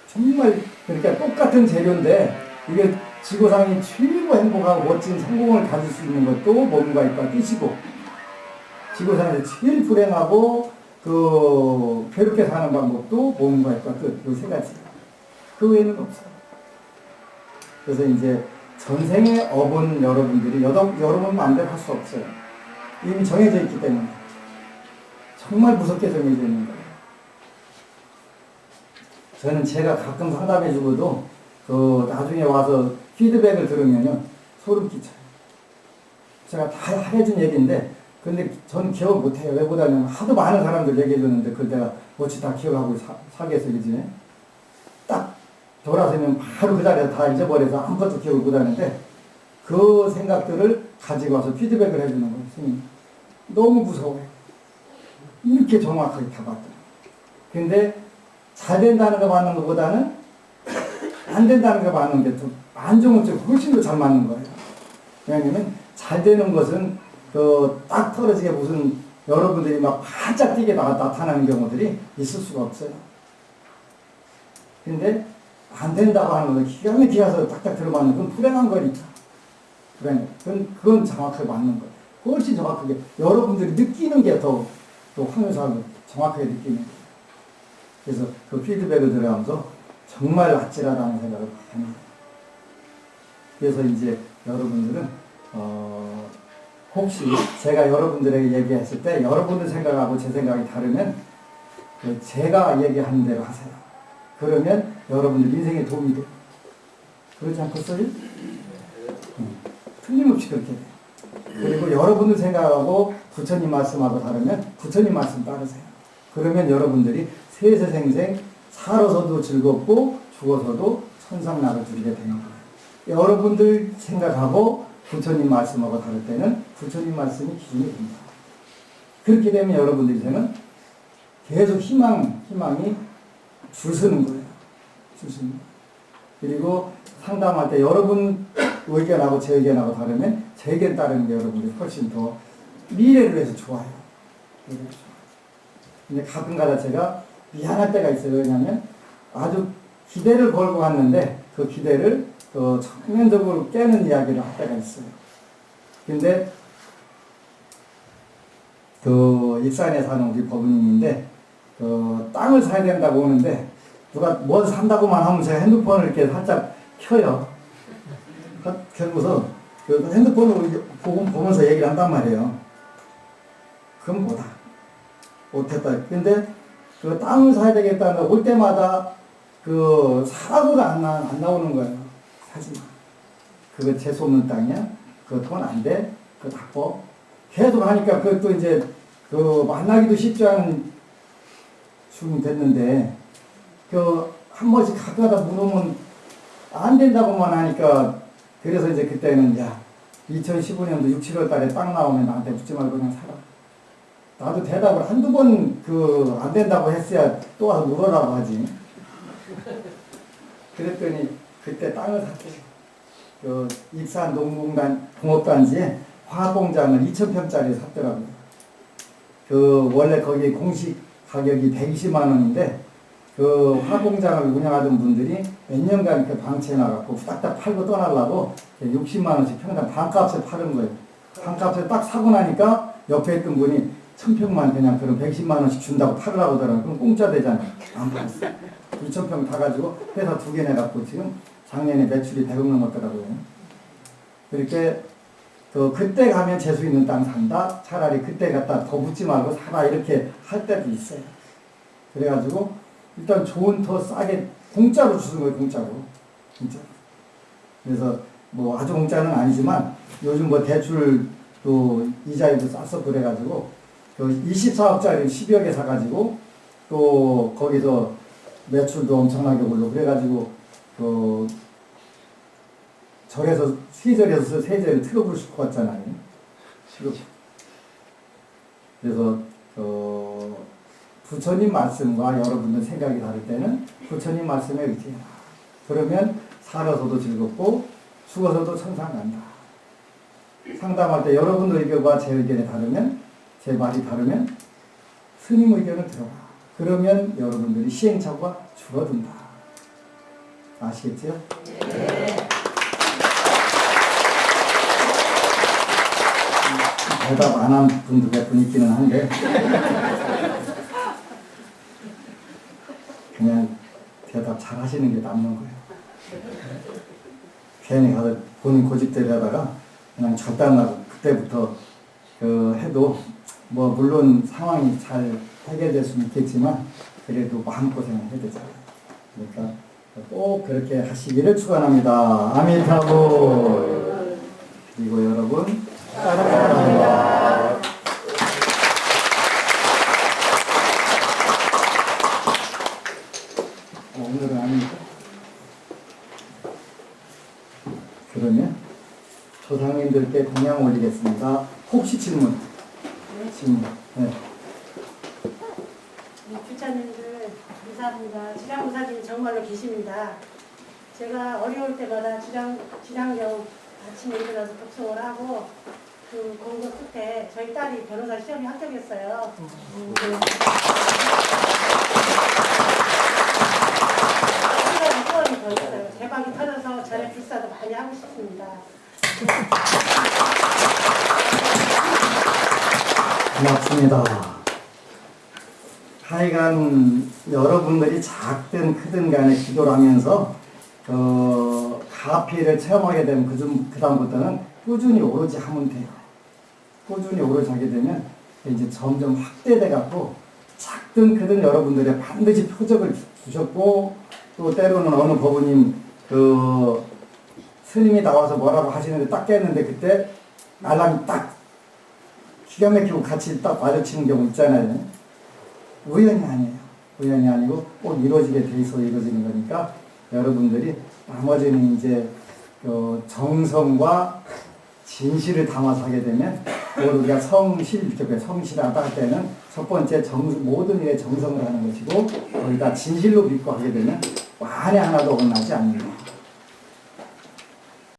정말 그러니까 똑같은 재료인데 이게 지구상이 최고 행복하고 멋진 성공을 가질 수 있는 것도 몸과 입과 뜻이고 지구상에서 제일 불행하고 괴롭게 사는 방법도 몸과 입과 뜻, 이 세 가지. 그 외에는 없어요. 그래서 이제 전생의 업은 여러분들이 여러분 마음대로 할 수 없어요. 이미 정해져 있기 때문에 정말 무섭게 정해져 있는 거예요. 저는 제가 가끔 상담해 주고도 나중에 와서 피드백을 들으면요 소름 끼쳐요. 제가 다 해준 얘기인데 근데 저는 기억을 못해요. 왜 못하냐면 하도 많은 사람들 얘기해 줬는데 그걸 내가 어찌 다 기억하고 사겠어, 그지? 딱 돌아서면 바로 그 자리에서 다 잊어버려서 아무것도 기억을 못하는데 그 생각들을 가지고 와서 피드백을 해주는 거예요. 스님. 너무 무서워요. 이렇게 정확하게 다 봤더라고요. 근데 잘 된다는 거 맞는 것보다는 안 된다는 거 맞는 게 더 안정적으로 훨씬 더 잘 맞는 거예요. 왜냐하면 잘 되는 것은 딱 떨어지게 무슨 여러분들이 막 반짝 뛰게 나타나는 경우들이 있을 수가 없어요. 근데 안 된다고 하는 것은 기가 막히게 가서 딱딱 들어맞는 그건 불행한 거니까. 그건 정확하게 맞는 거예요. 훨씬 정확하게 여러분들이 느끼는 게 더 황유사하고 정확하게 느끼는 거예요. 그래서 그 피드백을 들어가면서 정말 아찔하다는 생각을 많이 해요. 그래서 이제 여러분들은 혹시 제가 여러분들에게 얘기했을 때 여러분들 생각하고 제 생각이 다르면 제가 얘기하는 대로 하세요. 그러면 여러분들 인생에 도움이 돼요. 그렇지 않겠어요? 틀림없이 그렇게 돼요. 그리고 여러분들 생각하고 부처님 말씀하고 다르면 부처님 말씀 따르세요. 그러면 여러분들이 세세생생 살아서도 즐겁고 죽어서도 천상나를 누리게 되는 거예요. 여러분들 생각하고 부처님 말씀하고 다를 때는 부처님 말씀이 기준이 됩니다. 그렇게 되면 여러분들 인생은 계속 희망이 줄 서는 거예요. 줄 서는 거예요. 그리고 상담할 때 여러분 의견하고 제 의견하고 다르면 제 의견 따르는 게 여러분들이 훨씬 더 미래를 위해서 좋아요. 근데 가끔가다 제가 미안할 때가 있어요. 왜냐하면 아주 기대를 걸고 갔는데 그 기대를 정면적으로 깨는 이야기를 할 때가 있어요. 근데 익산에 사는 우리 법인인데 땅을 사야 된다고 오는데 누가 뭘 산다고만 하면 제가 핸드폰을 이렇게 살짝 켜요. 켜고서 핸드폰을 보면서 얘기를 한단 말이에요. 그럼 못했다. 근데 땅을 사야 되겠다는 올 때마다 사고가 안 나오는 거예요. 사지 마. 그거 재수없는 땅이야. 그거 돈 안 돼. 그거 나빠. 계속 하니까 그것도 이제 만나기도 쉽지 않은 중이 됐는데 한 번씩 가끔가다 물으면 안 된다고만 하니까 그래서 이제 그때는 2015년도 6, 7월 달에 땅 나오면 나한테 묻지 말고 그냥 사라. 나도 대답을 한두 번 안 된다고 했어야 또 와서 물어라고 하지. 그랬더니 그때 땅을 샀대요. 익산 농공단 공업단지에 화공장을 2,000평짜리 샀더라고요. 원래 거기 공식 가격이 120만 원인데 화공장을 운영하던 분들이 몇 년간 이렇게 방치해놔갖고 후딱딱 팔고 떠나려고 60만 원씩 평당 반값에 파는 거예요. 반값에 딱 사고 나니까 옆에 있던 분이 1,000평만 그냥 그럼 110만 원씩 준다고 팔으라고 하더라고요. 그럼 공짜 되잖아요. 안 팔았어요. 2,000평 다 가지고 회사 2개 내갖고 지금 작년에 매출이 100억 넘었더라고요. 그렇게 그때 가면 재수 있는 땅 산다. 차라리 그때 갖다 더 묻지 말고 사라. 이렇게 할 때도 있어요. 그래가지고 일단 좋은 더 싸게 공짜로 주는 거예요. 공짜로. 그래서 아주 공짜는 아니지만 요즘 대출도 이자율도 싸서 그래가지고 24억짜리 10여 개 사가지고 또 거기서 매출도 엄청나게 올려 그래가지고 절에서 세절에서 세제를 틀어부을 수 왔잖아요. 그래서 부처님 말씀과 여러분들 생각이 다를 때는 부처님 말씀에 의지해라. 그러면 살아서도 즐겁고 죽어서도 천상 간다. 상담할 때 여러분들 의견과 제 의견이 다르면 제 말이 다르면 스님 의견을 들어라. 그러면 여러분들이 시행착오가 줄어든다. 아시겠죠? 네. 대답 안 한 분도 몇 분 있기는 한데 그냥 대답 잘 하시는 게 남는 거예요. 괜히 가서 본인 고집대로 하다가 그냥 절단하고 그때부터 해도 뭐 물론 상황이 잘 해결될 수는 있겠지만 그래도 마음고생을 해야 되잖아요. 그러니까 꼭 그렇게 하시기를 축원합니다. 아미타불. 그리고 여러분 사랑합니다. 오늘은 아닙니까? 그러면 조상님들께 공양 올리겠습니다. 혹시 질문? 네. 질문. 네. 주차님들 감사합니다. 지량사님 정말로 계십니다. 제가 어려울 때마다 지량경 아침에 일어나서 독송을 하고 그 공부 끝에 저희 딸이 변호사 시험에 합격했어요. 후원이 더 있어요. 대박이 터져서 전에 불사도 많이 하고 싶습니다. 고맙습니다. 하여간 여러분들이 작든 크든 간에 기도를 하면서 가피를 체험하게 되면 그 다음부터는 꾸준히 오로지 하면 돼요. 꾸준히 오로지 하게 되면 이제 점점 확대돼 갖고 작든 크든 여러분들의 반드시 표적을 주셨고 또 때로는 어느 법원님 스님이 나와서 뭐라고 하시는데 딱 깼는데 그때 알람이 딱 기가 막히고 같이 딱 마주치는 경우 있잖아요. 우연이 아니에요. 우연이 아니고 꼭 이루어지게 돼 있어 이루어지는 거니까 여러분들이 나머지는 이제 정성과 진실을 담아서 하게 되면 우리가 성실하다 할 때는 첫 번째 모든 일에 정성을 하는 것이고 거기다 진실로 믿고 하게 되면 만에 하나도 어긋나지 않는 거예요.